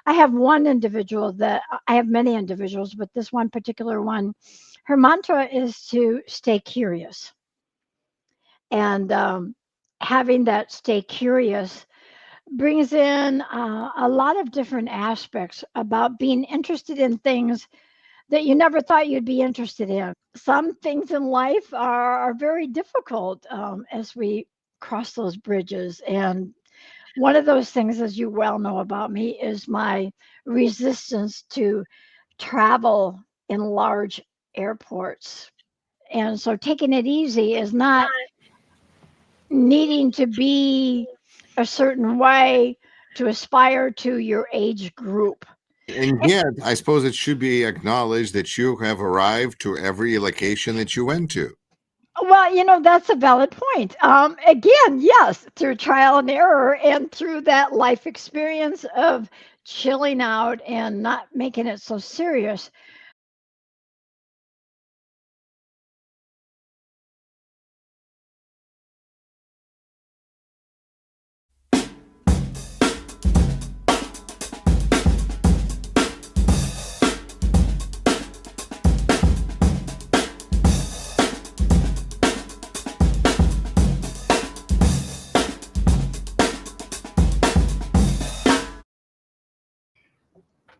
I have one individual that I have many individuals, but this one particular one, her mantra is to stay curious. And having that stay curious brings in a lot of different aspects about being interested in things that you never thought you'd be interested in. Some things in life are very difficult as we cross those bridges. And one of those things, as you well know about me, is my resistance to travel in large airports. And so taking it easy is not needing to be a certain way to aspire to your age group. And yet, I suppose it should be acknowledged that you have arrived to every location that you went to. Well, that's a valid point. Again, yes, through trial and error and through that life experience of chilling out and not making it so serious.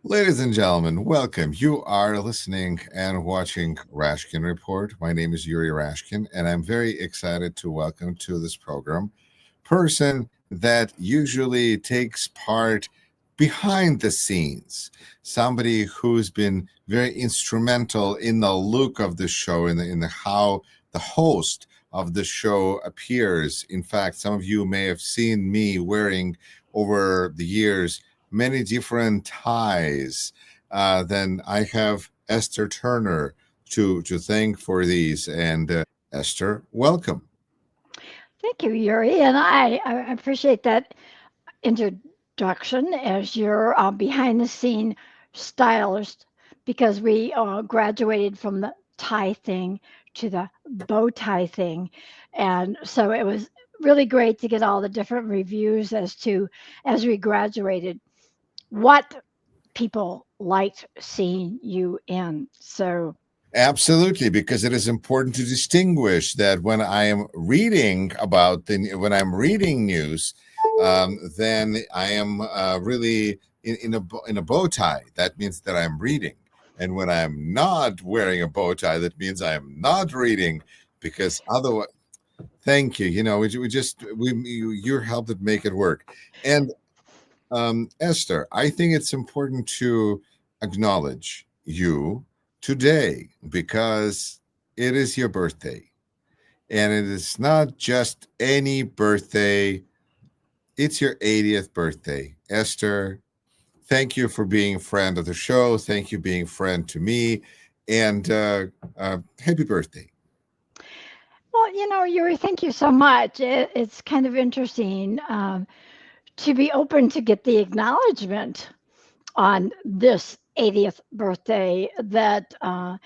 Ladies and gentlemen, welcome. You are listening and watching Rashkin Report. My name is Yuri Rashkin, and I'm very excited to welcome to this program person that usually takes part behind the scenes, somebody who's been very instrumental in the look of the show, in the how the host of the show appears. In fact, some of you may have seen me wearing over the years many different ties. Then I have Esther Turner to thank for these. And Esther, welcome. Thank you, Yuri. And I appreciate that introduction as your behind the scene stylist, because we graduated from the tie thing to the bow tie thing. And so it was really great to get all the different reviews as we graduated, what people liked seeing you in. So Absolutely, because it is important to distinguish that when I am reading when I'm reading news, then I am really in a bow tie. That means that I'm reading, and when I'm not wearing a bow tie, that means I am not reading, because otherwise. Thank you. You helped make it work. And Esther, I think it's important to acknowledge you today because it is your birthday. And it is not just any birthday, it's your 80th birthday. Esther, thank you for being a friend of the show. Thank you for being a friend to me. And happy birthday. Well, Yuri, thank you so much. It's kind of interesting to be open to get the acknowledgement on this 80th birthday that I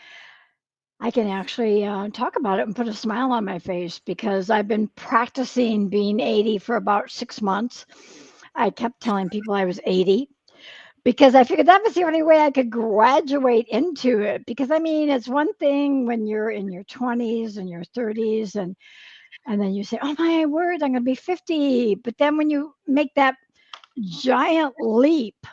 can actually talk about it and put a smile on my face, because I've been practicing being 80 for about 6 months. I kept telling people I was 80 because I figured that was the only way I could graduate into it. Because I mean, it's one thing when you're in your 20s and your 30s, and then you say, "Oh my word, I'm going to be 50." But then when you make that giant leap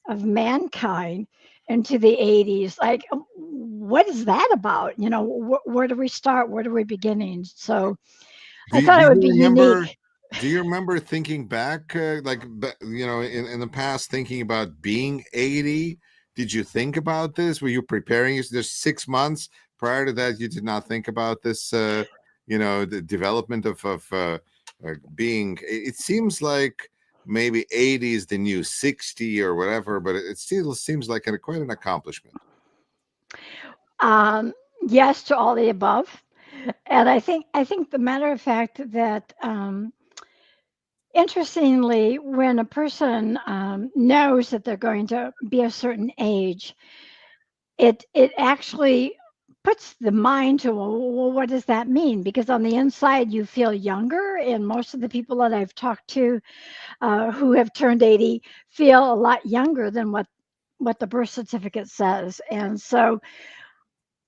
of mankind into the 80s, like, what is that about? Where do we start? Where do we begin? So I thought it would be unique. Do you remember thinking back, in the past, thinking about being 80? Did you think about this? Were you preparing? There's 6 months prior to that, you did not think about this, the development of being. It seems like maybe 80 is the new 60 or whatever, but it still seems like quite an accomplishment. Yes to all the above. And I think the matter of fact that interestingly, when a person knows that they're going to be a certain age, it actually puts the mind to, well, what does that mean? Because on the inside, you feel younger. And most of the people that I've talked to who have turned 80 feel a lot younger than what the birth certificate says. And so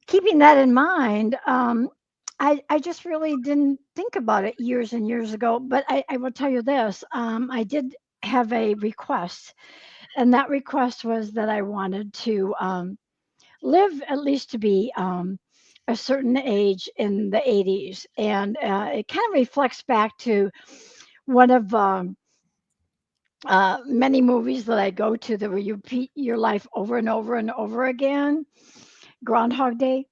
keeping that in mind, I just really didn't think about it years and years ago. But I will tell you this, I did have a request. And that request was that I wanted to live at least to be a certain age in the 80s. And it kind of reflects back to one of many movies that I go to that where you repeat your life over and over and over again, Groundhog Day.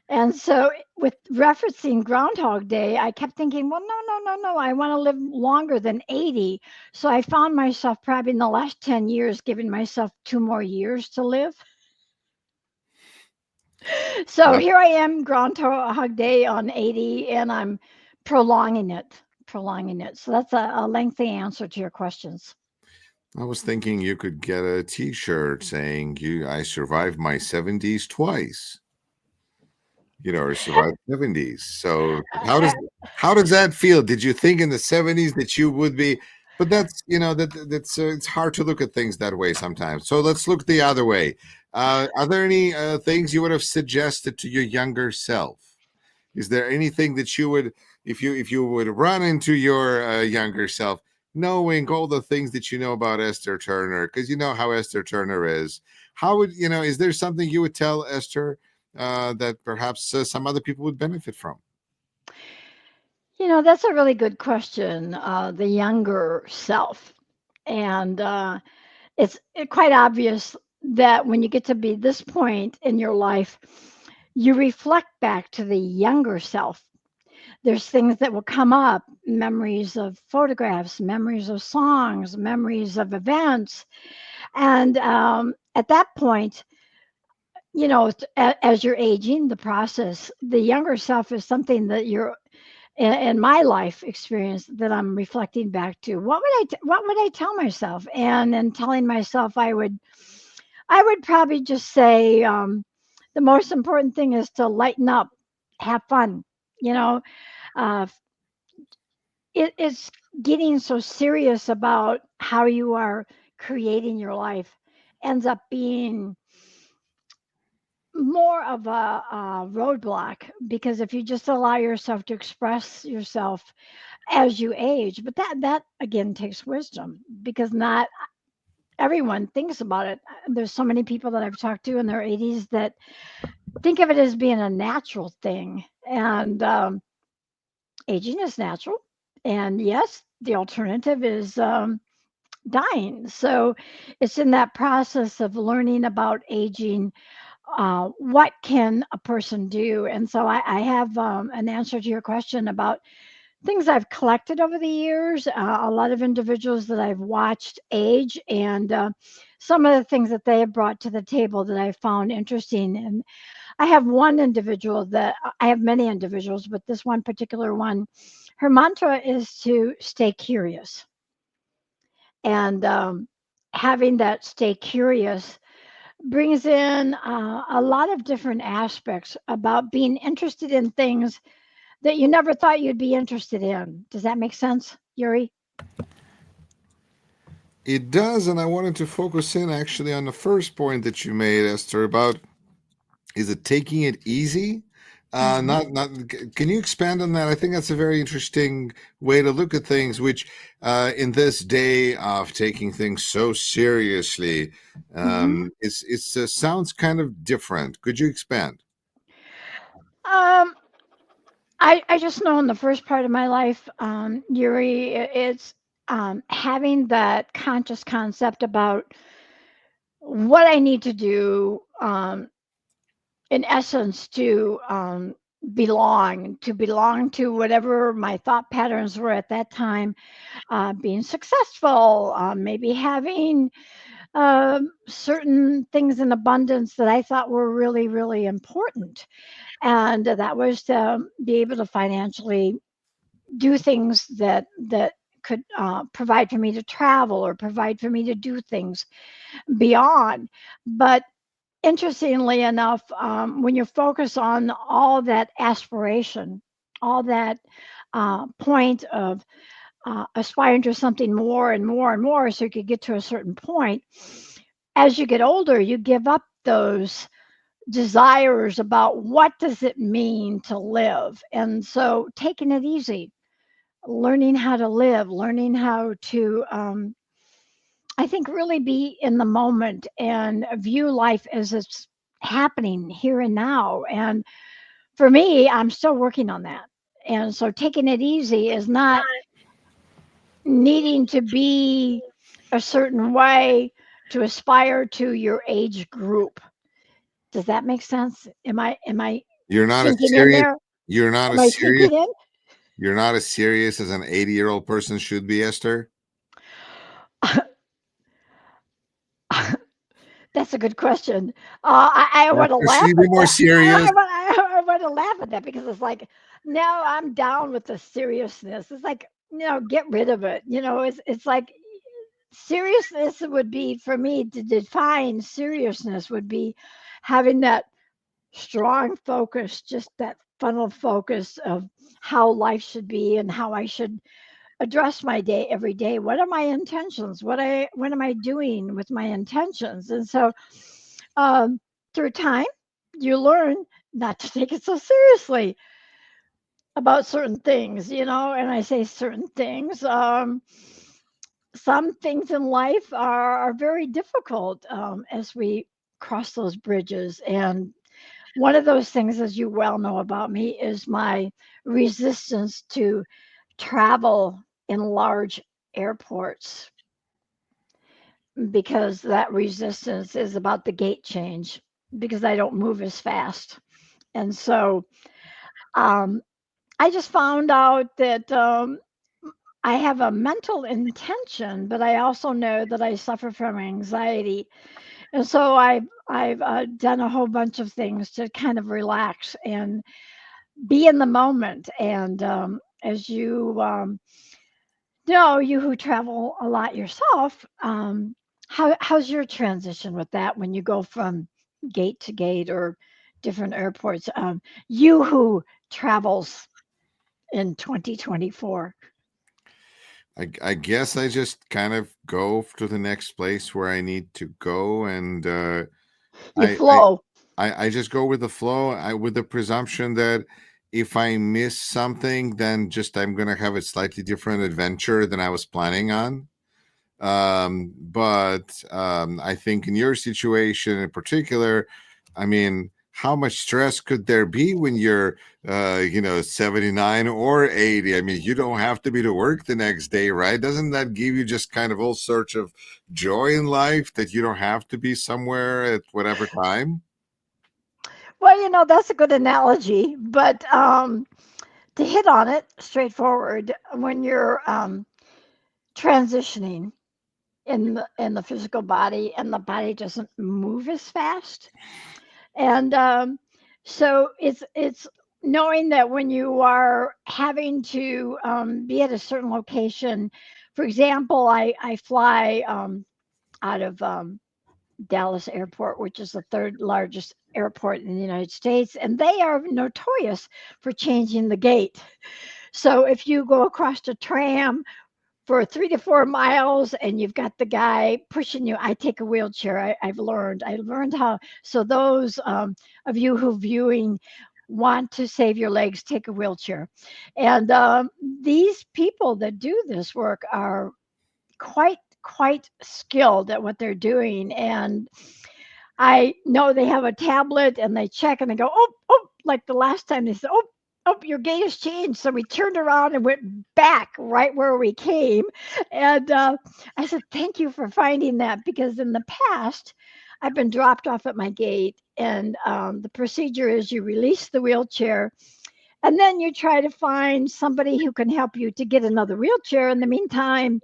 And so, with referencing Groundhog Day, I kept thinking, well, no, no, no, no, I want to live longer than 80. So I found myself probably in the last 10 years giving myself 2 more years to live. So Well, here I am, Groundhog Day on 80, and I'm prolonging it, prolonging it. So that's a lengthy answer to your questions. I was thinking you could get a T-shirt saying I survived my 70s twice. Or survived 70s. So how does that feel? Did you think in the 70s that you would be? But that's that's it's hard to look at things that way sometimes. So let's look the other way. Are there any things you would have suggested to your younger self? Is there anything that you would, if you would run into your younger self, knowing all the things that you know about Esther Turner, because you know how Esther Turner is? How would is there something you would tell Esther that perhaps some other people would benefit from? That's a really good question. The younger self. And it's quite obvious that when you get to be this point in your life, you reflect back to the younger self. There's things that will come up, memories of photographs, memories of songs, memories of events. And at that point, as you're aging, the process, the younger self is something that you're in my life experience that I'm reflecting back to. What would I tell myself? And in telling myself, I would probably just say the most important thing is to lighten up, have fun. You know, uh, it's getting so serious about how you are creating your life ends up being more of a roadblock, because if you just allow yourself to express yourself as you age, but that again takes wisdom, because not everyone thinks about it. There's so many people that I've talked to in their 80s that think of it as being a natural thing, and aging is natural. And yes, the alternative is dying. So it's in that process of learning about aging. What can a person do? And so I have an answer to your question about things I've collected over the years, a lot of individuals that I've watched age, and some of the things that they have brought to the table that I found interesting. And I have one individual that I have many individuals, but this one particular one, her mantra is to stay curious. And having that stay curious brings in a lot of different aspects about being interested in things that you never thought you'd be interested in. Does that make sense, Yuri? It does, and I wanted to focus in actually on the first point that you made, Esther, about is it taking it easy? Mhm. Not. Can you expand on that? I think that's a very interesting way to look at things. Which, in this day of taking things so seriously, Mhm. it's sounds kind of different. Could you expand? Um, I just know in the first part of my life, Yuri, it's having that conscious concept about what I need to do, in essence, to belong to whatever my thought patterns were at that time, being successful, maybe having certain things in abundance that I thought were really, really important. And that was to be able to financially do things that could provide for me to travel or provide for me to do things beyond. But interestingly enough, when you focus on all that aspiration, all that point of aspiring to something more and more and more so you could get to a certain point, as you get older, you give up those desires about what does it mean to live. And so taking it easy, learning how to live, learning how to, I think, really be in the moment and view life as it's happening here and now. And for me, I'm still working on that. And so taking it easy is not needing to be a certain way to aspire to your age group. Does that make sense? Am I You're not as sinking in serious. there? You're not Am I as serious. sinking in? You're not as serious as an 80-year-old person should be, Esther. That's a good question. I want to laugh Should you be at more that. serious? I want to laugh at that because it's like, now I'm down with the seriousness. It's like, get rid of it. It's like seriousness would be, for me, to define seriousness would be having that strong focus, just that funnel focus of how life should be and how I should address my day every day. What are my intentions? What am I doing with my intentions? And so through time, you learn not to take it so seriously about certain things, and I say certain things. Some things in life are very difficult as we cross those bridges. And one of those things, as you well know about me, is my resistance to travel in large airports, because that resistance is about the gate change, because I don't move as fast. And so um, I just found out that I have a mental intention, but I also know that I suffer from anxiety. And so I've done a whole bunch of things to kind of relax and be in the moment. And as you know, you who travel a lot yourself, how's your transition with that when you go from gate to gate or different airports? You who travels in 2024. I guess I just kind of go to the next place where I need to go, and You I, I flow. I just go with the flow. With the presumption that if I miss something, then just I'm gonna have a slightly different adventure than I was planning on. But I think in your situation in particular, I mean, how much stress could there be when you're 79 or 80? I mean, you don't have to be to work the next day, right? Doesn't that give you just kind of all sorts of joy in life that you don't have to be somewhere at whatever time? Well, that's a good analogy, but to hit on it straightforward, when you're transitioning in the physical body, and the body doesn't move as fast, and so it's knowing that when you are having to be at a certain location. For example, I fly out of Dallas Airport, which is the third largest airport in the United States, and they are notorious for changing the gate. So if you go across the tram for 3 to 4 miles and you've got the guy pushing you, I take a wheelchair. I've learned how. So those of you who viewing want to save your legs, take a wheelchair. And these people that do this work are quite skilled at what they're doing. And I know they have a tablet and they check and they go, oh, like the last time they said, oh, your gate has changed. So we turned around and went back right where we came. And I said, thank you for finding that, because in the past, I've been dropped off at my gate, and the procedure is you release the wheelchair, and then you try to find somebody who can help you to get another wheelchair. In the meantime,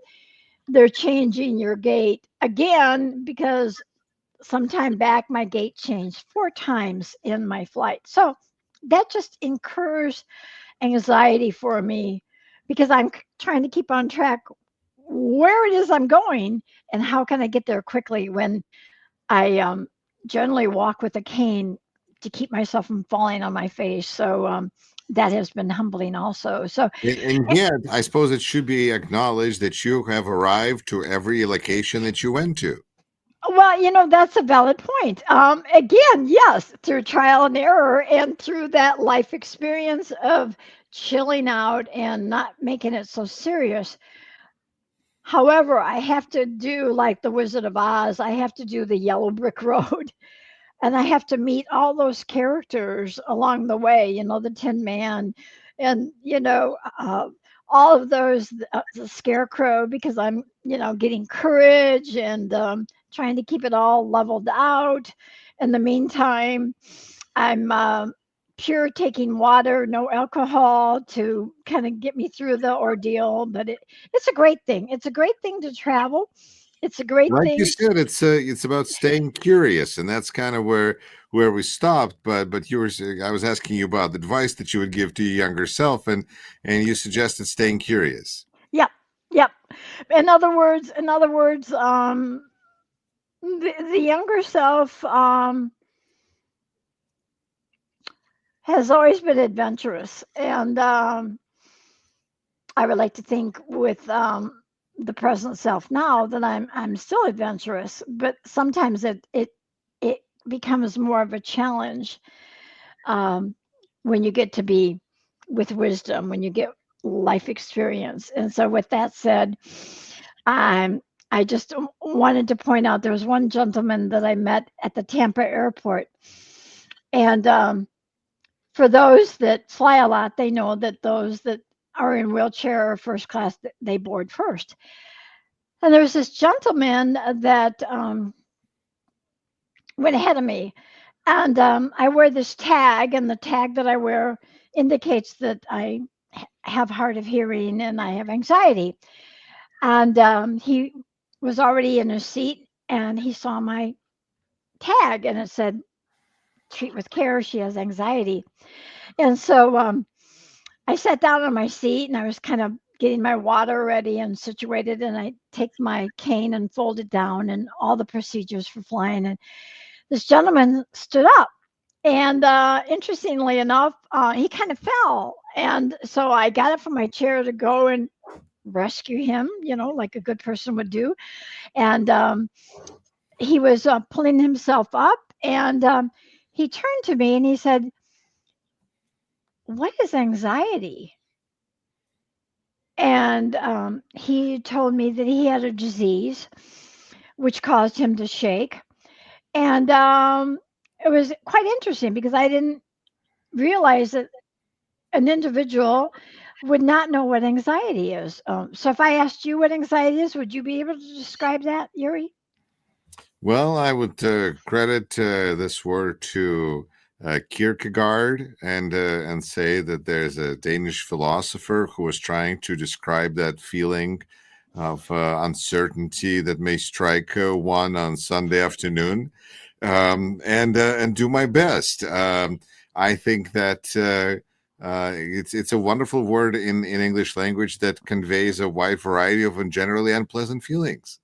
they're changing your gate again, because sometime back my gate changed 4 times in my flight. So that just incurs anxiety for me, because I'm trying to keep on track where it is I'm going and how can I get there quickly when I generally walk with a cane to keep myself from falling on my face. So that has been humbling also. So, And yet, I suppose it should be acknowledged that you have arrived to every location that you went to. well, that's a valid point. Again, yes, through trial and error and through that life experience of chilling out and not making it so serious. However, I have to do like the Wizard of Oz. I have to do the yellow brick road, and I have to meet all those characters along the way. The Tin Man, and all of those, the Scarecrow, because I'm getting courage and trying to keep it all leveled out. In the meantime, I'm pure taking water, no alcohol to kind of get me through the ordeal. But it's a great thing. It's a great thing to travel. It's a great Like you thing. said, it's about staying curious, and that's kind of where we stopped. But you were I was asking you about the advice that you would give to your younger self, and you suggested staying curious. Yep, yep. In other words, the younger self has always been adventurous, and I would like to think with the present self now that I'm still adventurous, but sometimes it becomes more of a challenge when you get to be with wisdom, when you get life experience. And so, with that said, I just wanted to point out there was one gentleman that I met at the Tampa airport, and for those that fly a lot, they know that those that are in wheelchair or first class, they board first. And there was this gentleman that went ahead of me, and I wear this tag, and the tag that I wear indicates that I have hard of hearing and I have anxiety. And he was already in his seat, and he saw my tag, and it said, "Treat with care. She has anxiety." And so I sat down on my seat, and I was kind of getting my water ready and situated, and I take my cane and fold it down, and all the procedures for flying. And this gentleman stood up, and interestingly enough, he kind of fell. And so I got up from my chair to go and rescue him, like a good person would do. And he was pulling himself up, and he turned to me and he said, "What is anxiety?" And he told me that he had a disease which caused him to shake. And it was quite interesting because I didn't realize that an individual would not know what anxiety is. So if I asked you what anxiety is, would you be able to describe that, Yuri? Well, I would credit this word to Kierkegaard and say that there's a Danish philosopher who was trying to describe that feeling of uncertainty that may strike one on Sunday afternoon, and do my best. I think that it's a wonderful word in English language that conveys a wide variety of generally unpleasant feelings.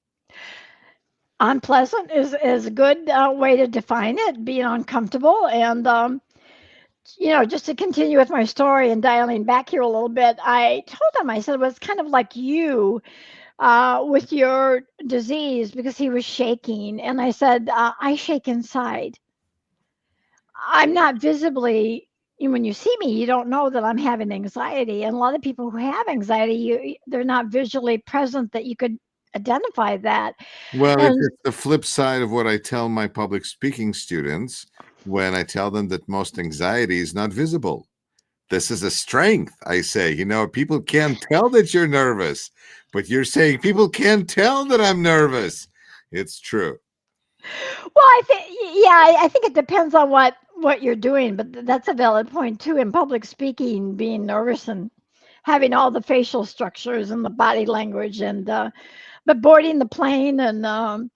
Unpleasant is a good way to define it, being uncomfortable. And, just to continue with my story and dialing back here a little bit, I told him, I said, it was kind of like you with your disease because he was shaking. And I said, I shake inside. I'm not visibly, when you see me, you don't know that I'm having anxiety. And a lot of people who have anxiety, they're not visually present that you could identify that. Well, it's And just the flip side of what I tell my public speaking students when I tell them that most anxiety is not visible. This is a strength. I say, people can't tell that you're nervous, but you're saying people can't tell that I'm nervous. It's true. well, I think, yeah, I think it depends on what you're doing, but that's a valid point too. In public speaking, being nervous and having all the facial structures and the body language, and but boarding the plane and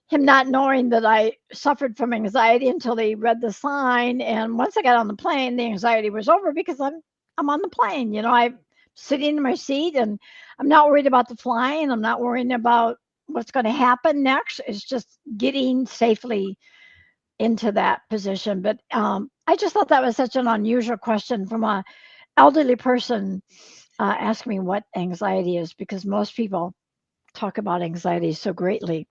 him not knowing that I suffered from anxiety until he read the sign. And once I got on the plane, the anxiety was over because I'm on the plane. I'm sitting in my seat, and I'm not worried about the flying. I'm not worrying about what's going to happen next. It's just getting safely into that position. But I just thought that was such an unusual question from a elderly person asking me what anxiety is, because most people talk about anxiety so greatly.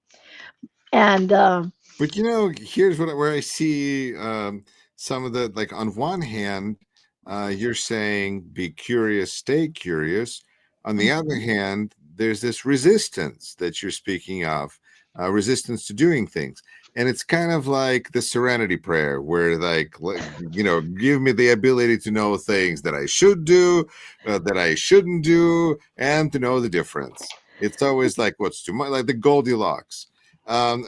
And But here's where I see some of the, like, on one hand, you're saying be curious, stay curious. On the other hand, there's this resistance that you're speaking of, resistance to doing things. And it's kind of like the serenity prayer, where, like, give me the ability to know things that I should do, that I shouldn't do, and to know the difference. It's always like what's too much, like the Goldilocks.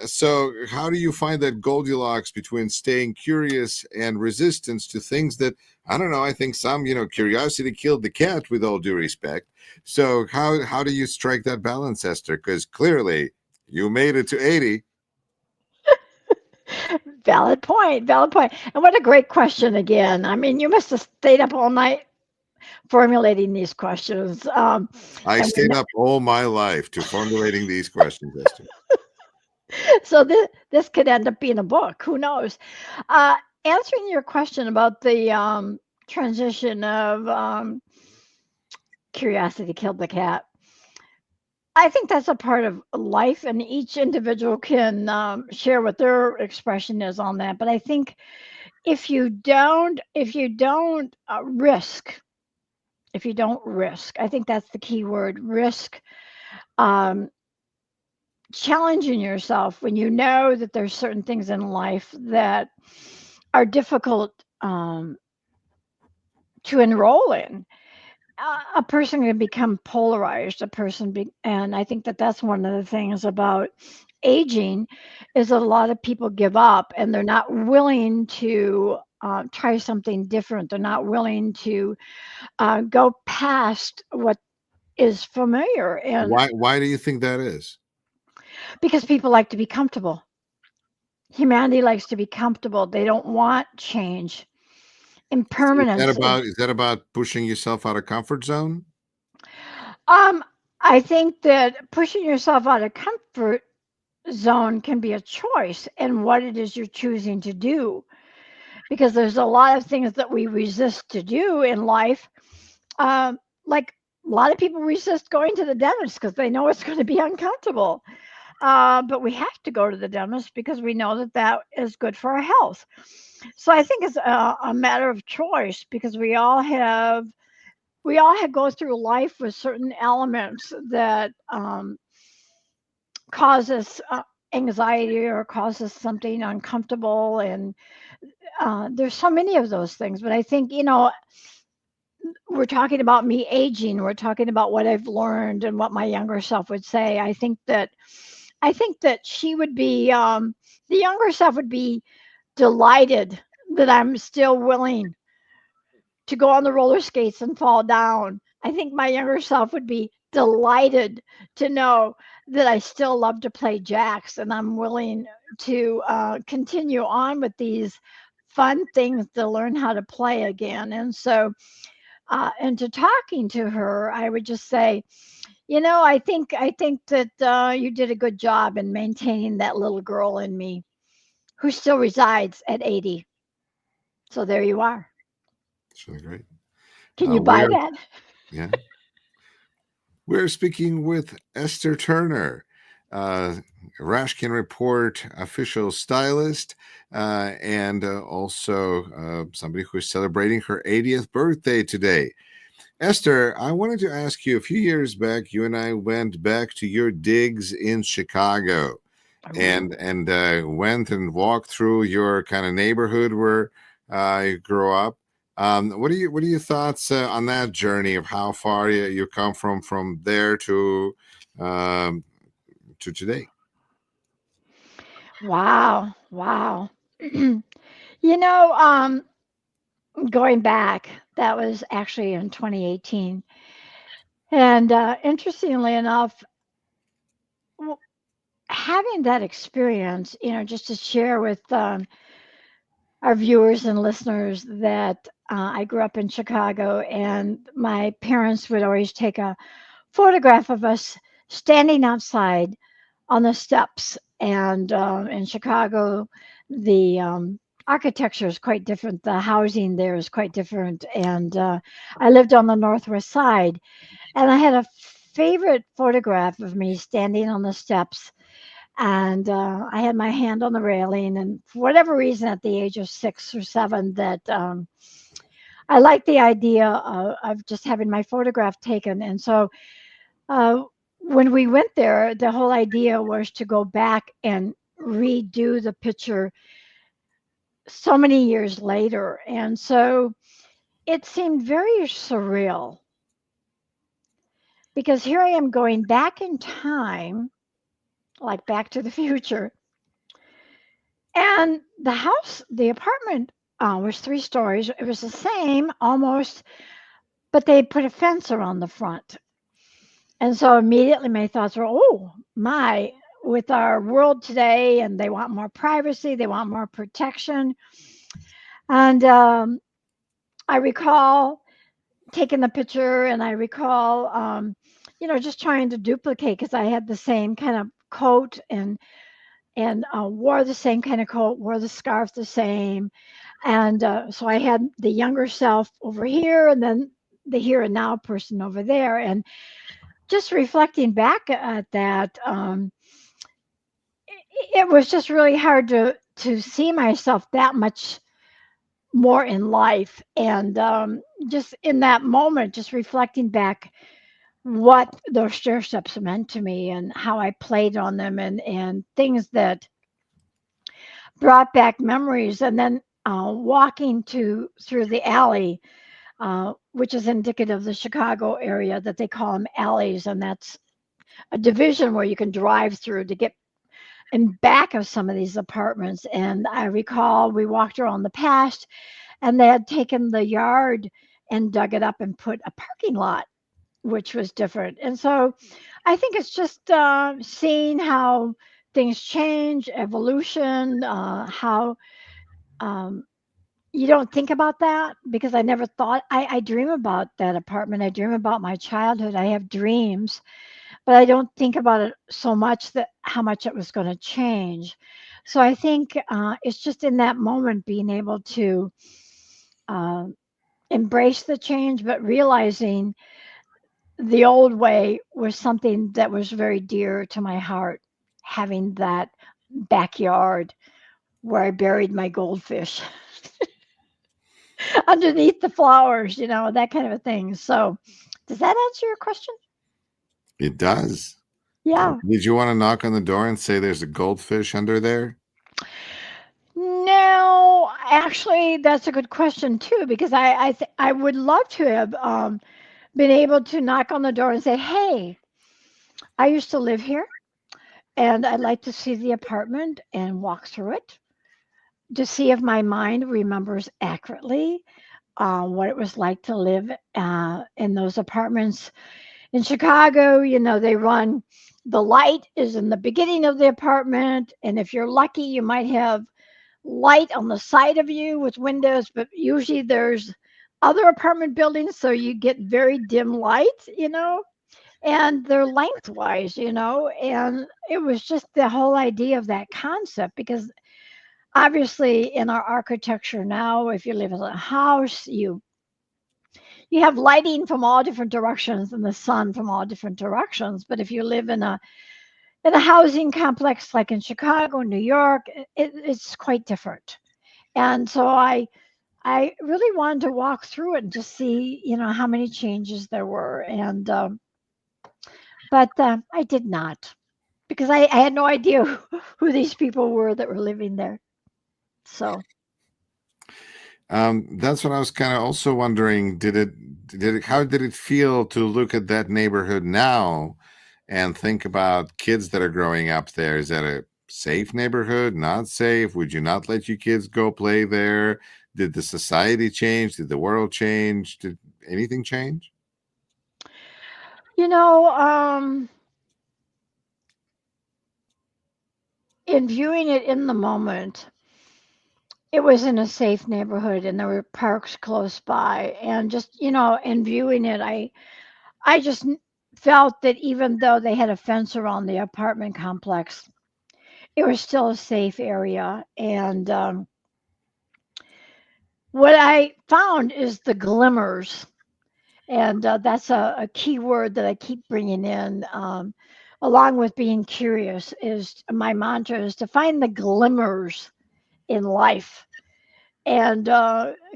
So how do you find that Goldilocks between staying curious and resistance to things that, I don't know, I think some, curiosity killed the cat, with all due respect. So how do you strike that balance, Esther? Because clearly you made it to 80. valid point, valid point. And what a great question again. I mean, you must have stayed up all night formulating these questions. I stayed up all my life to formulating these questions, Esther. So this could end up being a book. Who knows? Answering your question about the transition of curiosity killed the cat. I think that's a part of life, and each individual can share what their expression is on that. But I think if you don't risk, I think that's the key word, risk. Challenging yourself when you know that there's certain things in life that are difficult to enroll in. A person can become polarized. And I think that that's one of the things about aging, is that a lot of people give up and they're not willing to try something different. They're not willing to go past what is familiar. And Why do you think that is? because people like to be comfortable. Humanity likes to be comfortable. They don't want change. Impermanence. Is that about pushing yourself out of comfort zone? I think that pushing yourself out of comfort zone can be a choice in what it is you're choosing to do, because there's a lot of things that we resist to do in life. Like a lot of people resist going to the dentist because they know it's going to be uncomfortable. But we have to go to the dentist because we know that that is good for our health. So I think it's a matter of choice, because we all go through life with certain elements that cause us anxiety or cause us something uncomfortable. And there's so many of those things. But I think, we're talking about me aging. We're talking about what I've learned and what my younger self would say. I think that she would be, the younger self would be delighted that I'm still willing to go on the roller skates and fall down. I think my younger self would be delighted to know that I still love to play jacks and I'm willing to continue on with these fun things to learn how to play again. And so, and to talking to her, I would just say, I think that you did a good job in maintaining that little girl in me, who still resides at 80. So there you are. That's really great. Can you buy that? Yeah. We're speaking with Esther Turner, Rashkin Report official stylist, and also somebody who is celebrating her 80th birthday today. Esther, I wanted to ask you, a few years back, you and I went back to your digs in Chicago, and went and walked through your kind of neighborhood where you grew up. What are your thoughts on that journey of how far you come from there to today? Wow. Going back, that was actually in 2018. And interestingly enough, having that experience, just to share with our viewers and listeners, that I grew up in Chicago, and my parents would always take a photograph of us standing outside on the steps And in Chicago, the architecture is quite different. The housing there is quite different. And I lived on the Northwest Side, and I had a favorite photograph of me standing on the steps, and I had my hand on the railing. And for whatever reason, at the age of 6 or 7, that I liked the idea of just having my photograph taken. And so uh, when we went there, the whole idea was to go back and redo the picture so many years later. And so it seemed very surreal because here I am going back in time, like Back to the Future. And the house, the apartment was 3 stories. It was the same almost, but they put a fence around the front. And so immediately my thoughts were, oh my, with our world today, and they want more privacy, they want more protection. And I recall taking the picture, and I recall, just trying to duplicate because I had the same kind of coat and wore the same kind of coat, wore the scarf the same. And so I had the younger self over here, and then the here and now person over there. And just reflecting back at that, it was just really hard to see myself that much more in life. And just in that moment, just reflecting back what those stair steps meant to me and how I played on them, and things that brought back memories. And then walking through the alley, which is indicative of the Chicago area, that they call them alleys, and that's a division where you can drive through to get in back of some of these apartments. And I recall we walked around the past, and they had taken the yard and dug it up and put a parking lot, which was different. And so I think it's just seeing how things change, evolution, how you don't think about that, because I never thought, I dream about that apartment. I dream about my childhood. I have dreams, but I don't think about it so much, that how much it was going to change. So I think it's just in that moment being able to uh, embrace the change, but realizing the old way was something that was very dear to my heart, having that backyard where I buried my goldfish underneath the flowers, that kind of a thing. So, does that answer your question? It does. Yeah. Did you want to knock on the door and say there's a goldfish under there? No, actually, that's a good question too, because I would love to have been able to knock on the door and say, "Hey, I used to live here, and I'd like to see the apartment and walk through it to see if my mind remembers accurately what it was like to live in those apartments in Chicago." They run, the light is in the beginning of the apartment, and if you're lucky, you might have light on the side of you with windows, but usually there's other apartment buildings, so you get very dim light, and they're lengthwise, and it was just the whole idea of that concept, because obviously in our architecture now, if you live in a house, you have lighting from all different directions and the sun from all different directions. But if you live in a housing complex like in Chicago, New York, it's quite different. And so I really wanted to walk through it and just see, how many changes there were. And but I did not, because I had no idea who these people were that were living there. So That's what I was kind of also wondering. How did it feel to look at that neighborhood now and think about kids that are growing up there? Is that a safe neighborhood? Not safe? Would you not let your kids go play there? Did the society change? Did the world change? Did anything change? you know, um, in viewing it in the moment, it was in a safe neighborhood, and there were parks close by, and just in viewing it, I just felt that even though they had a fence around the apartment complex, it was still a safe area. And what I found is the glimmers. And that's a key word that I keep bringing in, along with being curious. Is my mantra is to find the glimmers in life. And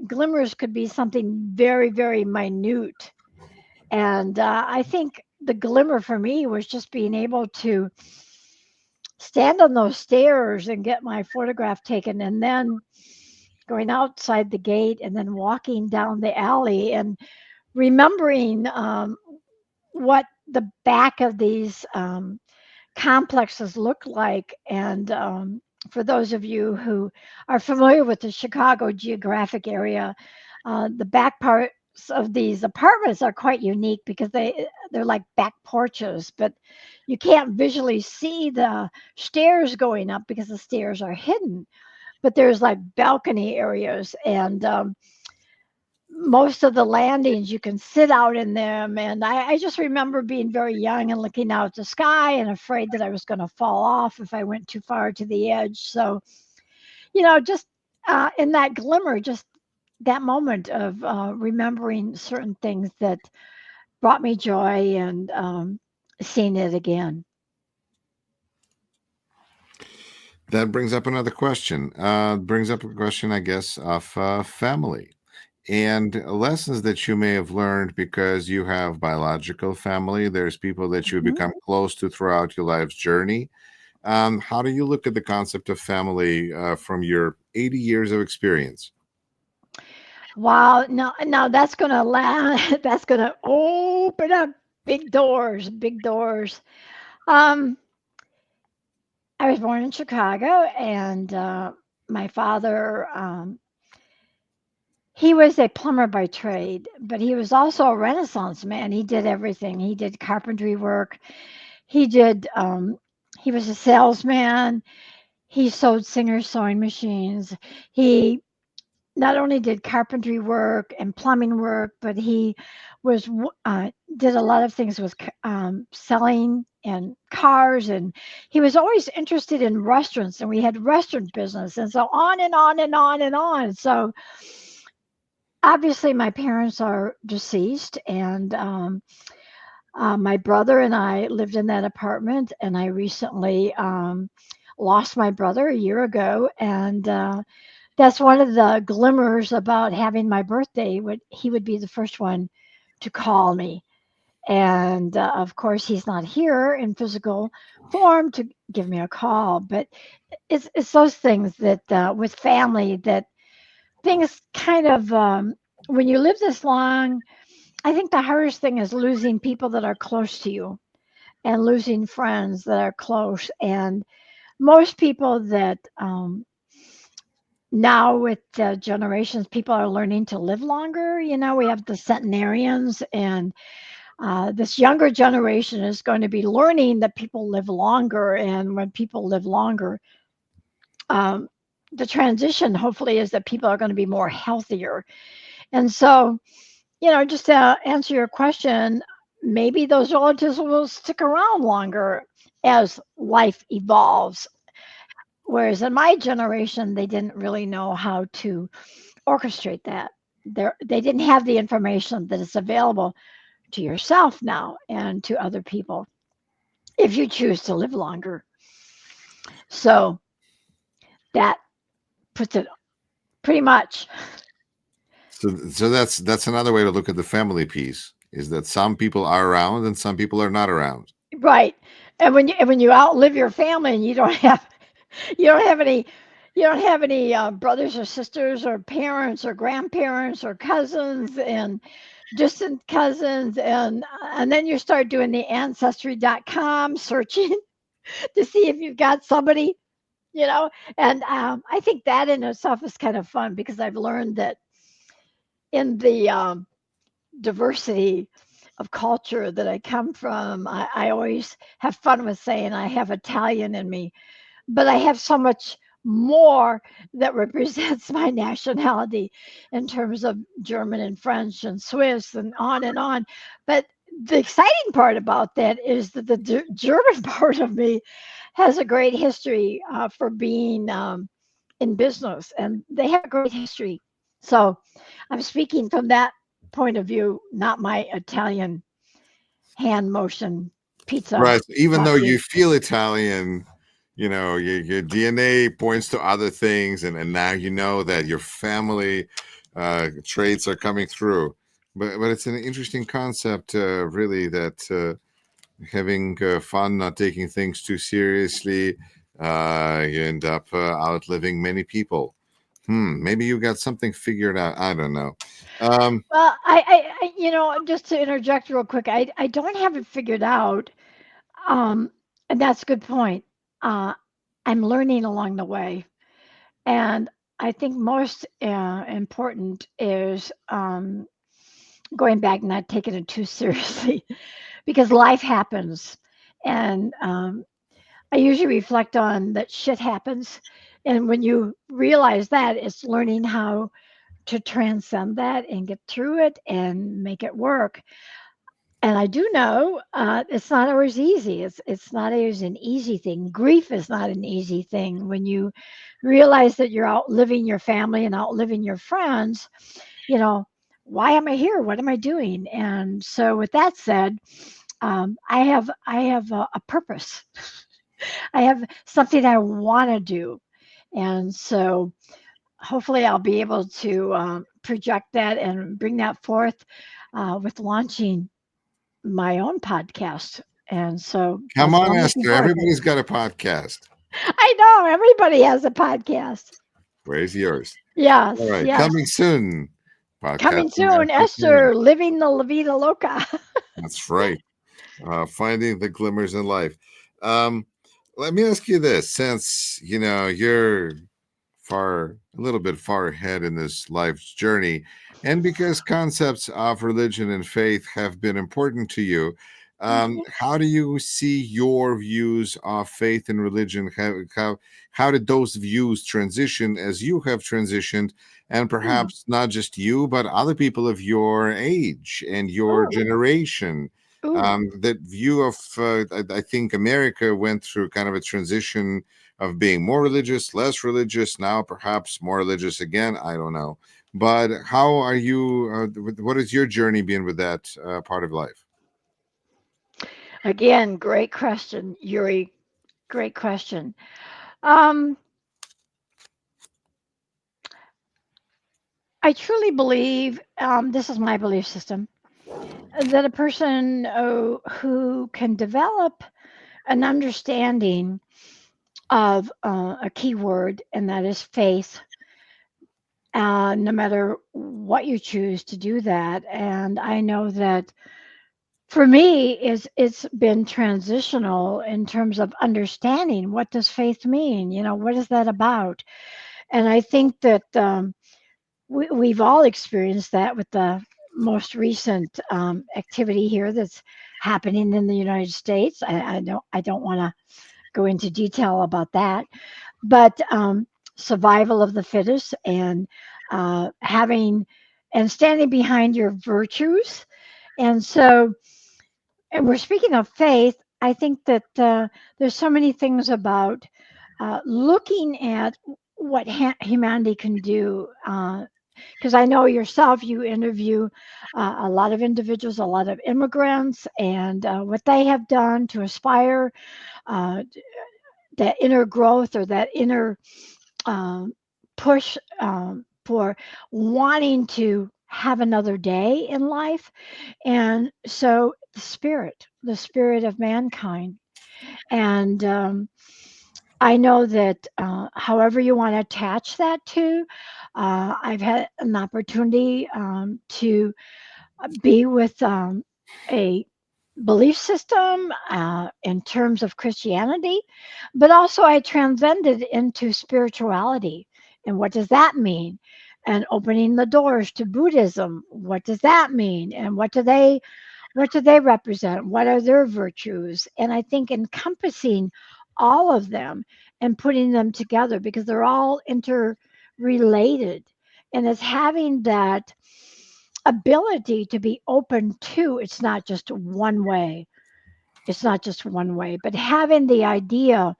glimmers could be something very, very minute. And I think the glimmer for me was just being able to stand on those stairs and get my photograph taken, and then going outside the gate and then walking down the alley and remembering what the back of these complexes look like. And for those of you who are familiar with the Chicago geographic area, the back parts of these apartments are quite unique because they're like back porches, but you can't visually see the stairs going up because the stairs are hidden. But there's like balcony areas, and most of the landings you can sit out in them. And I just remember being very young and looking out at the sky and afraid that I was going to fall off if I went too far to the edge. So, just in that glimmer, just that moment of remembering certain things that brought me joy, and seeing it again. That brings up another question. Brings up a question, I guess, of family and lessons that you may have learned because you have biological family. There's people that you become close to throughout your life's journey. How do you look at the concept of family from your 80 years of experience? Wow, no, that's gonna that's gonna open up big doors, big doors. Um, I was born in Chicago, and my father, he was a plumber by trade, but he was also a Renaissance man. He did everything. He did carpentry work. He did. He was a salesman. He sewed Singer sewing machines. He not only did carpentry work and plumbing work, but he was did a lot of things with selling and cars, and he was always interested in restaurants, and we had restaurant business, and so on and on and on and on. So obviously, my parents are deceased, and my brother and I lived in that apartment, and I recently lost my brother a year ago, and that's one of the glimmers about having my birthday. He would be the first one to call me, and of course, he's not here in physical form to give me a call. But it's those things that with family, that things kind of when you live this long, I think the hardest thing is losing people that are close to you and losing friends that are close. And most people that now with the generations, people are learning to live longer. We have the centenarians, and this younger generation is going to be learning that people live longer. And when people live longer, the transition hopefully is that people are going to be more healthier. And so, just to answer your question, maybe those relatives will stick around longer as life evolves. Whereas in my generation, they didn't really know how to orchestrate that. They didn't have the information that is available to yourself now and to other people if you choose to live longer. So that puts it pretty much. So that's another way to look at the family piece, is that some people are around and some people are not around. Right. And when you outlive your family and you don't have any brothers or sisters or parents or grandparents or cousins and distant cousins, and then you start doing the ancestry.com searching to see if you've got somebody, and I think that in itself is kind of fun, because I've learned that in the diversity of culture that I come from, I always have fun with saying I have Italian in me, but I have so much more that represents my nationality in terms of German and French and Swiss and on and on. But the exciting part about that is that the German part of me has a great history for being in business, and they have a great history. So I'm speaking from that point of view, not my Italian hand motion pizza Right. Even though talking. you feel Italian, you know, your DNA points to other things, and now you know that your family traits are coming through. But it's an interesting concept, really, that having fun, not taking things too seriously, you end up outliving many people. Maybe you got something figured out. I don't know. Well, you know, just to interject real quick, I don't have it figured out. Um, and that's a good point. Uh, I'm learning along the way. And I think most important is going back, not taking it too seriously, because life happens. And I usually reflect on that shit happens. And when you realize that, it's learning how to transcend that and get through it and make it work. And I do know it's not always easy. It's not always an easy thing. Grief is not an easy thing. When you realize that you're outliving your family and outliving your friends, you know, why am I here? What am I doing? And so, with that said, I have a purpose. I have something I want to do, and so hopefully I'll be able to project that and bring that forth with launching my own podcast. And so Come that's what on, I'm looking Esther. forward to. Everybody's got a podcast. I know everybody has a podcast. Where's yours? All Yes, right, yes. coming soon. Coming Podcasting soon, Esther soon. Esther, living the La Vida Loca. That's right. Finding the glimmers in life. Um, Let me ask you this: since you know you're a little bit far ahead in this life's journey, and because concepts of religion and faith have been important to you, Mhm. how do you see your views of faith and religion? How did those views transition as you have transitioned, and Hmm. perhaps not just you, but other people of your age and your Ooh, generation? ooh. That view of, I think America went through kind of a transition of being more religious, less religious, now perhaps more religious again. I don't know. But how are you? What has your journey been with that part of life? Again, great question, Yuri. Great question. Um, I truly believe this is my belief system that a person who can develop an understanding of a key word, and that is faith, no matter what you choose to do that. And I know that for me, it's been transitional in terms of understanding what does faith mean. You know, what is that about? And I think that we've all experienced that with the most recent activity here that's happening in the United States. I don't want to go into detail about that, but survival of the fittest and having and standing behind your virtues. And so, and we're speaking of faith. I think that there's so many things about looking at what humanity can do. Because I know yourself, you interview a lot of individuals, a lot of immigrants, and what they have done to aspire, uh, that inner growth or that inner push for wanting to have another day in life. And so the spirit of mankind. And I know that however you want to attach that to, I've had an opportunity to be with a belief system in terms of Christianity, but also I transcended into spirituality. And what does that mean? And opening the doors to Buddhism. What does that mean? And what do they represent? What are their virtues? And I think encompassing all of them and putting them together because they're all interrelated. And it's having that ability to be open to it's not just one way. It's not just one way, but having the idea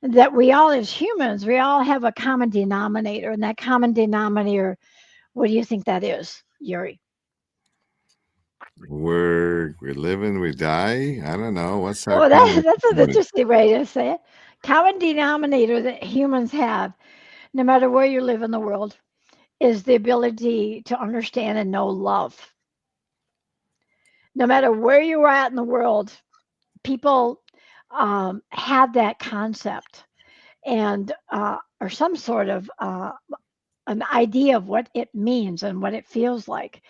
that we all as humans, we all have a common denominator, and that common denominator, what do you think that is, Yuri? We live and we die. I don't know. What's our Oh, common that's an denominator? interesting way to say it. Common denominator that humans have, no matter where you live in the world, is the ability to understand and know love. No matter where you're at in the world, people have that concept and or some sort of an idea of what it means and what it feels like.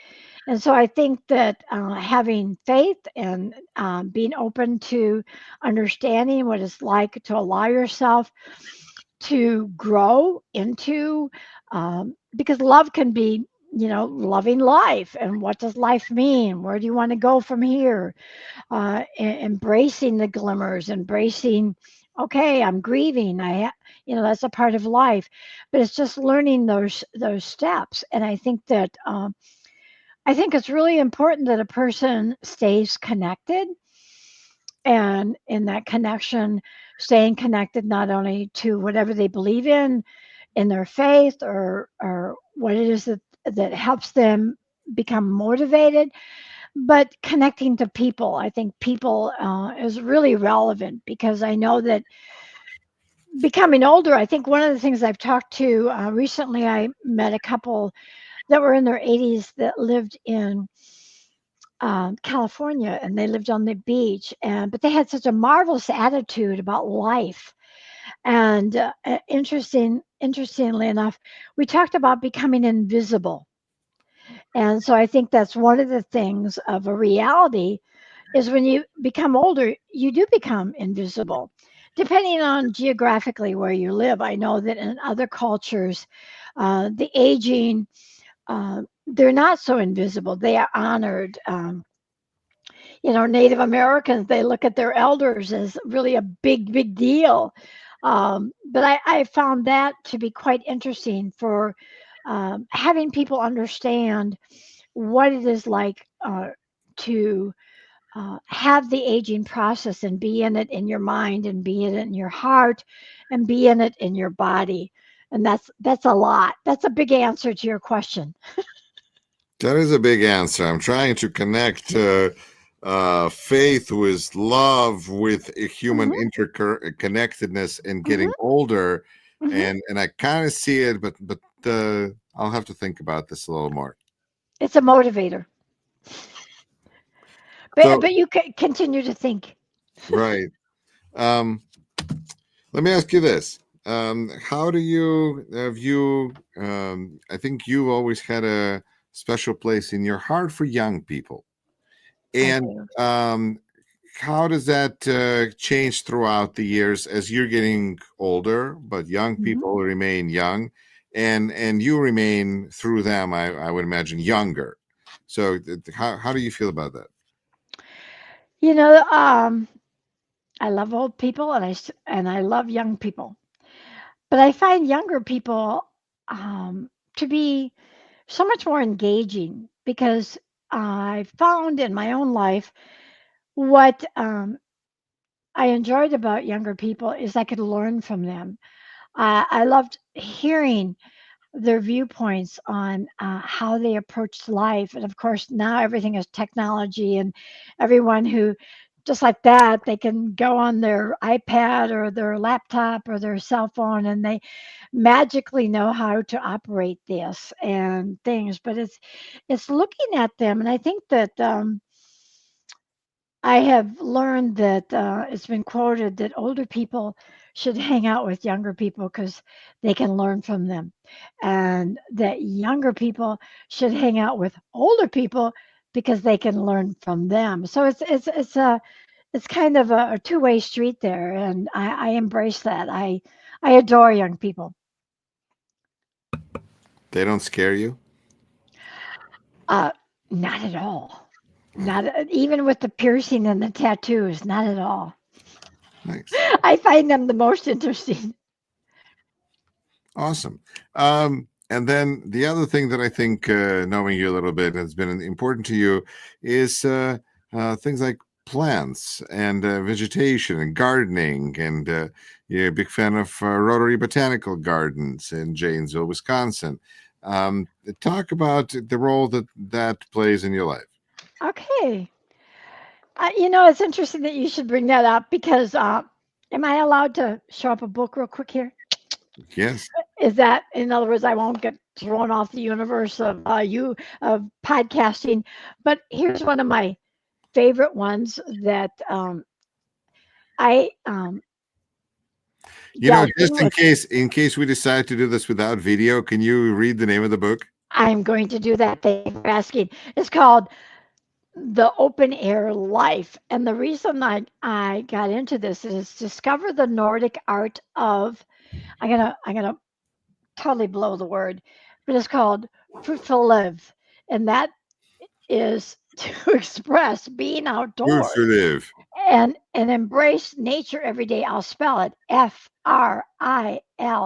And so I think that having faith and being open to understanding what it's like to allow yourself to grow into, because love can be, loving life. And what does life mean? Where do you want to go from here? Embracing the glimmers, embracing, okay, I'm grieving. That's a part of life, but it's just learning those steps. And I think it's really important that a person stays connected, and in that connection, staying connected not only to whatever they believe in their faith, or what it is that helps them become motivated, but connecting to people. I think people is really relevant, because I know that becoming older, I think one of the things I've talked to recently, I met a couple that were in their 80s that lived in California, and they lived on the beach, but they had such a marvelous attitude about life. And interestingly enough, we talked about becoming invisible. And so I think that's one of the things of a reality, is when you become older, you do become invisible. Depending on geographically where you live, I know that in other cultures, the aging, they're not so invisible. They are honored. Native Americans, they look at their elders as really a big deal. But I found that to be quite interesting for having people understand what it is like to have the aging process, and be in it in your mind, and be in it in your heart, and be in it in your body. And that's a lot. That's a big answer to your question. That is a big answer. I'm trying to connect faith with love, with a human Hmm. interconnectedness and Hmm. getting older, Hmm. and I kind of see it, but I'll have to think about this a little more. It's a motivator, So, but you can continue to think. right. Um, Let me ask you this. How do you view? I think you always had a special place in your heart for young people. I And do. how does that change throughout the years as you're getting older, but young Hmm. people remain young, and you remain through them, I would imagine, younger. So how do you feel about that? You know, um, I love old people, and I love young people, but I find younger people to be so much more engaging, because I found in my own life what I enjoyed about younger people is I could learn from them. I loved hearing their viewpoints on how they approached life. And of course, now everything is technology, and everyone who, just like that, they can go on their iPad or their laptop or their cell phone, and they magically know how to operate this and things. But it's looking at them, and I think that I have learned that it's been quoted that older people should hang out with younger people because they can learn from them, and that younger people should hang out with older people because they can learn from them. So it's kind of a two-way street there, and I embrace that. I adore young people. They don't scare you? Uh, Not at all. Not even with the piercing and the tattoos. Not at all. Nice. I find them the most interesting. Awesome. And then the other thing that I think, knowing you a little bit, has been important to you is things like plants and vegetation and gardening, and you're a big fan of Rotary Botanical Gardens in Janesville, Wisconsin. Talk about the role that plays in your life. Okay. It's interesting that you should bring that up because am I allowed to show up a book real quick here? Yes. Is that, in other words, I won't get thrown off the universe of podcasting. But here's one of my favorite ones that I just in case we decide to do this without video, can you read the name of the book? I'm going to do that. Thank you for asking. It's called The Open Air Life. And the reason I got into this is discover the Nordic art of, I'm gonna totally blow the word, but it's called fruitful live. And that is to express being outdoors Fruitful live. and embrace nature every day. I'll spell it FRILUFTSLIV.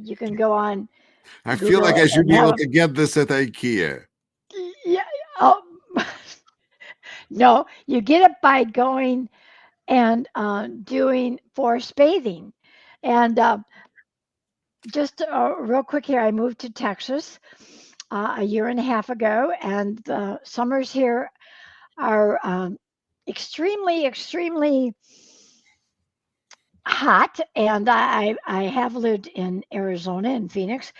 You can go on. I feel like I should be able to get this at IKEA. Yeah. Oh, no, you get it by going and doing forest bathing. And just real quick here, I moved to Texas a year and a half ago, and the summers here are extremely, extremely hot. And I have lived in Arizona and Phoenix,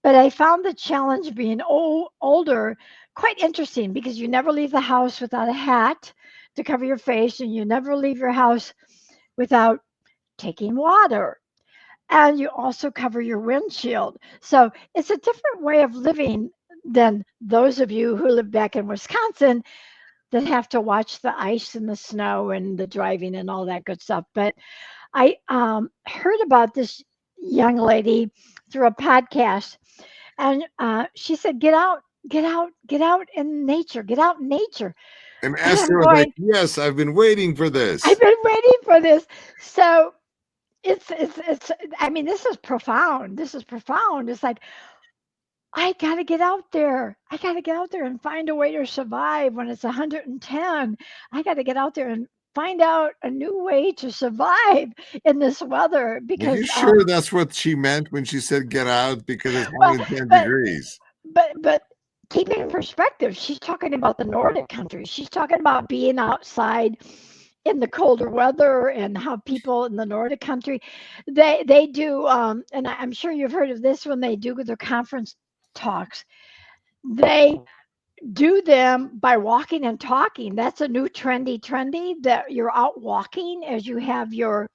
but I found the challenge being older quite interesting because you never leave the house without a hat to cover your face, and you never leave your house without taking water. And you also cover your windshield. So it's a different way of living than those of you who live back in Wisconsin that have to watch the ice and the snow and the driving and all that good stuff. But I heard about this young lady through a podcast, and she said, get out in nature, get out in nature. And Esther was like, yes, I've been waiting for this. I've been waiting for this. So it's I mean, this is profound. It's like, I got to get out there. I got to get out there and find a way to survive when it's 110. I got to get out there and find out a new way to survive in this weather. Because are you sure that's what she meant when she said get out because it's 110 degrees? But keep it in perspective. She's talking about the Nordic countries. She's talking about being outside in the colder weather and how people in the Nordic country, they do, and I'm sure you've heard of this when they do their conference talks, they do them by walking and talking. That's a new trendy that you're out walking as you have your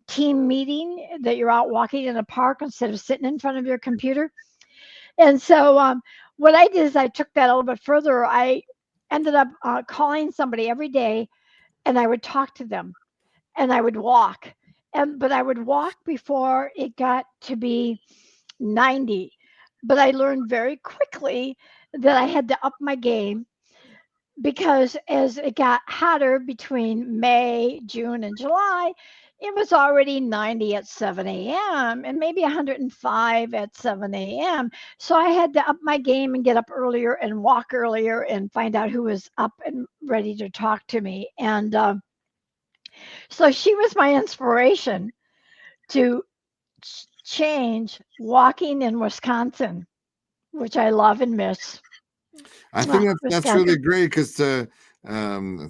team meeting, that you're out walking in a park instead of sitting in front of your computer. And so what I did is I took that a little bit further. I ended up calling somebody every day, and I would talk to them, and I would walk, but I would walk before it got to be 90. But I learned very quickly that I had to up my game, because as it got hotter between May, June, and July, it was already 90 at 7 a.m. and maybe 105 at 7 a.m. So I had to up my game and get up earlier and walk earlier and find out who was up and ready to talk to me. And so she was my inspiration to change walking in Wisconsin, which I love and miss. I think that's really great because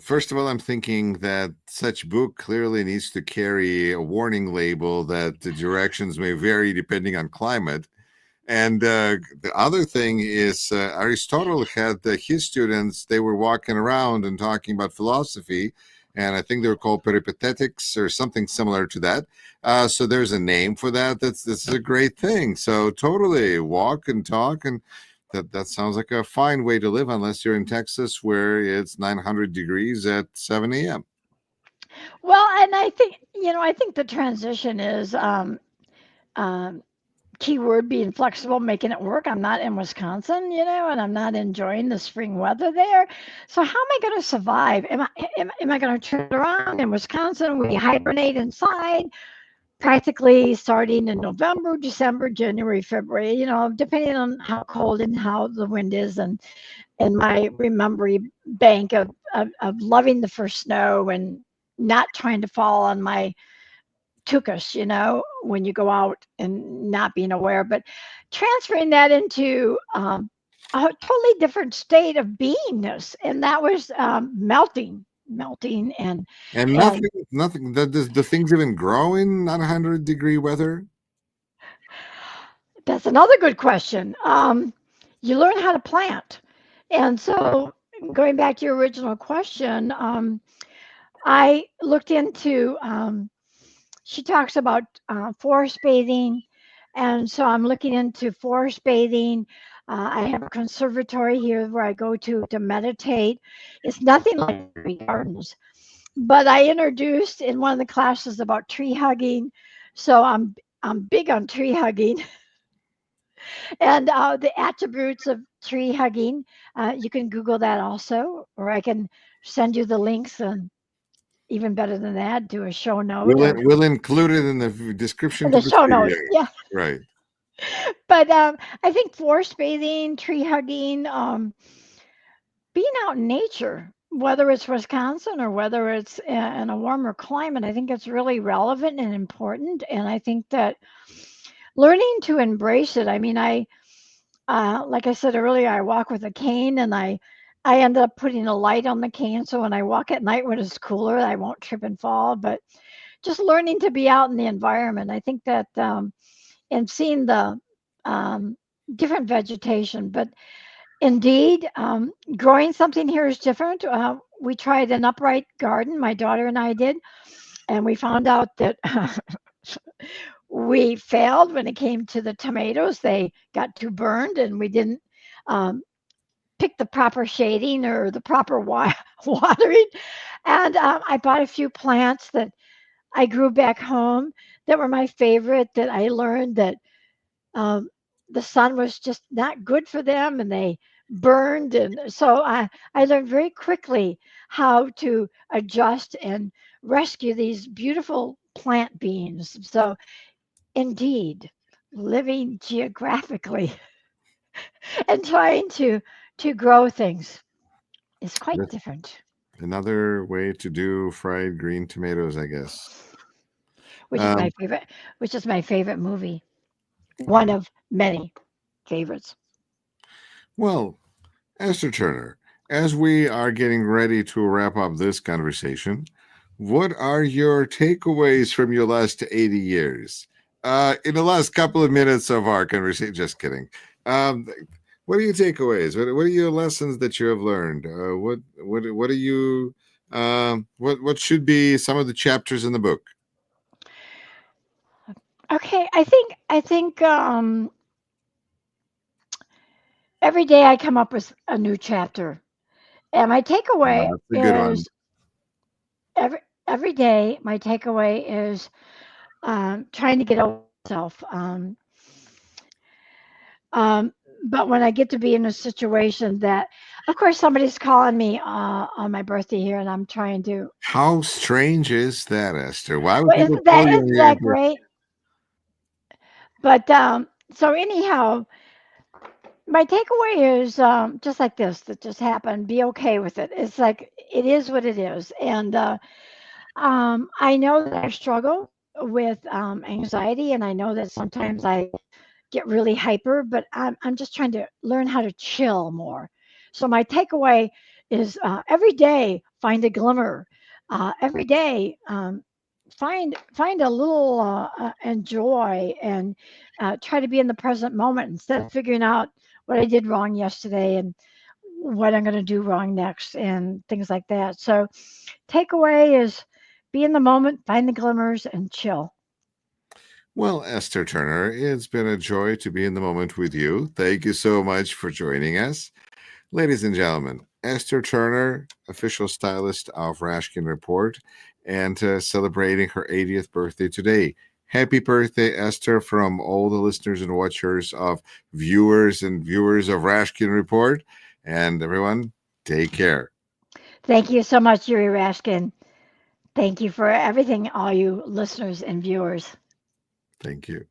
first of all, I'm thinking that such book clearly needs to carry a warning label that the directions may vary depending on climate. And the other thing is Aristotle had his students, they were walking around and talking about philosophy, and I think they were called peripatetics or something similar to that. So there's a name for that. This is a great thing. So totally walk and talk, and that sounds like a fine way to live, unless you're in Texas where it's 900 degrees at 7 a.m. Well, and I think the transition is keyword being flexible, making it work. I'm not in Wisconsin, and I'm not enjoying the spring weather there. So how am I going to survive? Am I going to turn around in Wisconsin? We hibernate inside practically starting in November, December, January, February, you know, depending on how cold and how the wind is, and my memory bank of loving the first snow and not trying to fall on my tuchus, you know, when you go out and not being aware, but transferring that into a totally different state of beingness, and that was melting and And nothing. The things even grow in not 100-degree weather. that's another good question. You learn how to plant, and so going back to your original question, I looked into. She talks about forest bathing, and so I'm looking into forest bathing. I have a conservatory here where I go to meditate. It's nothing like green gardens, but I introduced in one of the classes about tree hugging, so I'm big on tree hugging. And the attributes of tree hugging, you can Google that also, or I can send you the links, and even better than that, do a show note or We'll include it in the description to the this show video. notes. Yeah. Right. But I think forest bathing, tree hugging, being out in nature, whether it's Wisconsin or whether it's in a warmer climate, I think it's really relevant and important. And I think that learning to embrace it. I mean, like I said earlier, I walk with a cane, and I end up putting a light on the cane, so when I walk at night when it's cooler, I won't trip and fall. But just learning to be out in the environment, I think that, and seeing the different vegetation. But indeed, growing something here is different. We tried an upright garden, my daughter and I did, and we found out that we failed when it came to the tomatoes. They got too burned, and we didn't pick the proper shading or the proper watering. And I bought a few plants that I grew back home that were my favorite, that I learned that the sun was just not good for them, and they burned. And so I learned very quickly how to adjust and rescue these beautiful plant beings. So indeed, living geographically and trying to grow things is quite That's different. another way to do fried green tomatoes, I guess. Which is Um, my favorite, which is my favorite movie. One of many favorites. well, Esther Turner, as we are getting ready to wrap up this conversation, what are your takeaways from your last 80 years? In the last couple of minutes of our conversation, just kidding. Um, what are your takeaways? What are your lessons that you have learned? What are you? What should be some of the chapters in the book? Okay, I think every day I come up with a new chapter, and my takeaway That's a good one. is every every day. My takeaway is trying to get over myself. Um, but when I get to be in a situation that, of course, somebody's calling me on my birthday here, and I'm trying to. How strange is that, Esther? Why would Well, people call you on isn't your that birthday? great? But so anyhow, my takeaway is just like this that just happened. Be okay with it. It's like it is what it is, and I know that I struggle with anxiety, and I know that sometimes I get really hyper, but I'm just trying to learn how to chill more. So my takeaway is every day find a glimmer. Every day find a little enjoy, and try to be in the present moment instead of figuring out what I did wrong yesterday and what I'm going to do wrong next and things like that. So takeaway is be in the moment, find the glimmers, and chill. Well, Esther Turner, it's been a joy to be in the moment with you. Thank you so much for joining us. Ladies and gentlemen, Esther Turner, official stylist of Rashkin Report, and celebrating her 80th birthday today. Happy birthday, Esther, from all the listeners and watchers of viewers of Rashkin Report. And everyone, take care. Thank you so much, Yuri Rashkin. Thank you for everything, all you listeners and viewers. Thank you.